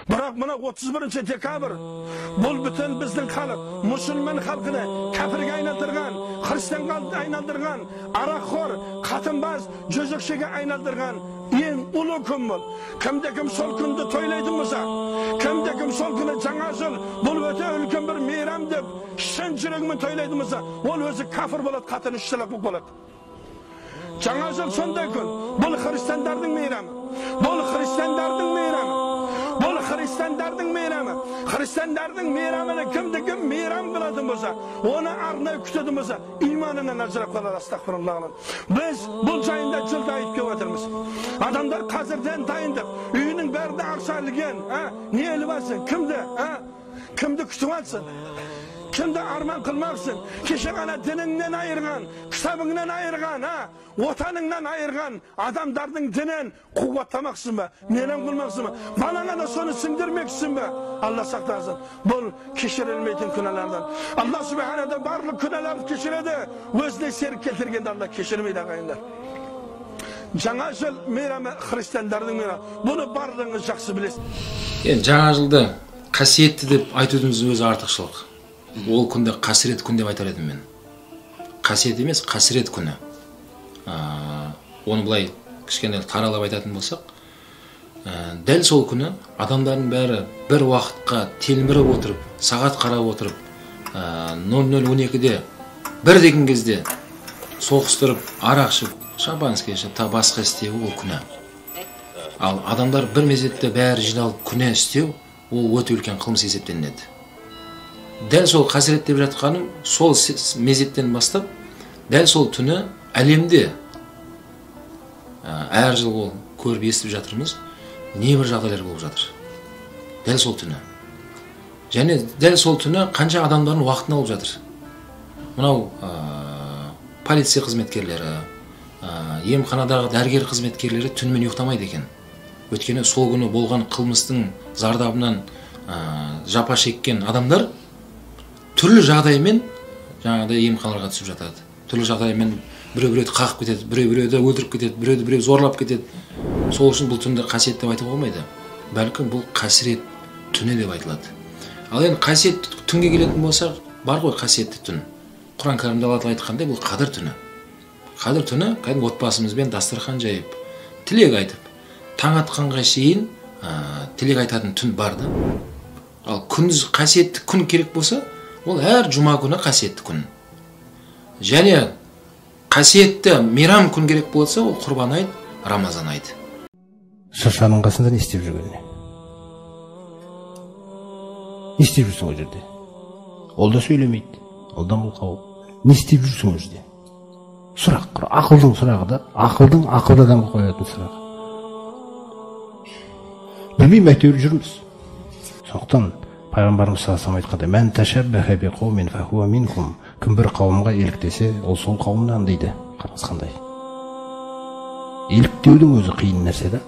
Biroq mana 31-dekabr bu bütün bizning xalq, musulmon xalqini kafirga aylantirgan, xristianga aylantirgan, aroqxo'r, qatinbaz, jo'ziqchiga aylantirgan eng ulug' kun bu. Kimda-kim sol kunni to'ylaydi bo'lsa, kimda-kim sol kuni Jangosul bu o'ta ulkan bir meyram deb shinchilikni to'ylaydi bo'lsa, u o'zi kafir bo'ladi, qatin ishchilik bo'ladi. Jangosul shunday kun. Bu xristianlarning meyrami. Bu xristianlarning meyrami. Bu xristianlarning meyrami. Xristianlarning meyramini kimda-kim meyram qiladi bo'lsa, uni arnay kutadi bo'lsa, iymonidan ajrab qolar, astag'firullah. Biz bu joyda jildayib kelyapmiz. Odamlar hozirdan tayinib, uyining barida aqshalgan, ne elvasin, kimda, kimda kutyapsan? Kimda arman qilmoqsin? Kishig'ana diningdan ayirgan, kitobingdan ayirgan, vataningdan ayirgan odamlarning dinin quvvatlamoqsinmi? Nelam qilmoqsinmi? Balanga da shuni singdirmoqsinmi? Alloh saqlasin. Bu kechirilmaydigan gunohlardan. Alloh subhanahu va barliq gunohlarni kechiradi. O'zini serk keltirganda Alloh kechirmaydi qo'yinglar. Jangosul meyrami xristianlarning meyrami. Buni barlig'ingiz yaxshi bilasiz. Endi жаңа жылда qasiyetli deb aytudimiz o'zi ortiqchilik. Ол күнді қасірет күн деп айтар едім мен. Қасиет емес, қасірет күні. Оны былай кішкене таралап айтатын болсақ, дәл сол күні адамдардың бәрі бір уақытқа телміріп отырып, сағат қарап отырып, 00:12-де бір деген кезде соғыстырып, арақ ішіп, шампанский ішіп, басқа істеу ол күні. Ал адамдар бір мезетте бәрі жиналып күнә істеу, ол өте үлкен қылмыс есептелінеді. Дәл сол қасірет деп жатқаным, сол мезеттен бастап, дәл сол түні әлемде әр жыл ол көріп естіп жатырмыз, небір жағдайлар болып жатыр. Дәл сол түні. Және дәл сол түні қанша адамдардың уақытын алып жатыр. Мынау полиция қызметкерлері, емханадағы дәрігер қызметкерлері түнімен ұйықтамайды екен. Өйткені сол күні болған қылмыстың зардабынан жапа шеккен адамдар түрлі жағдаймен жаңағыдай емханаларға түсіп жатады. Түрлі жағдаймен біреуді қағып кетеді, біреуді өлтіріп кетеді, біреуді зорлап кетеді. Сол үшін бұл түнді қасиет деп айтуға болмайды. Бәлкім бұл қасірет түні деп айтылады. Ал енді қасиет түнге келетін болсақ, бар ғой қасиетті түн. Құран кәрімде Алла айтқандай бұл қадір түні. Қадір түні кәдімгі отбасымызбен дастархан жайып, тілек айтып, таң атқанға шейін тілек айтатын түн бар да. Ал күндіз қасиетті күн керек болса, ол әр жұма күні қасиетті күн. Және қасиетті мейрам күн керек болса, ол құрбан айт, Рамазан айт. Шыршаның қасында не істеп жүргені? Не істеп жүрсің о жерде? Ол да сөйлемейді. Ол да мылқау. Не істеп жүрсің о жерде? Сұрақ, ақылдың сұрағы да, ақылды адамға қоятын сұрағы. Білмеймін, әйтеуір жүрміз. Сондықтан Пайғамбарымыз саллаллаху алейхи ва саллям айтқандай, "Мән ташаббаха биқауmin фахуа минхум." Кім бір қауымға еліктесе, ол сол қауымнан дейді. Қараңыз қандай. Еліктеудің өзі қиын нәрсе да.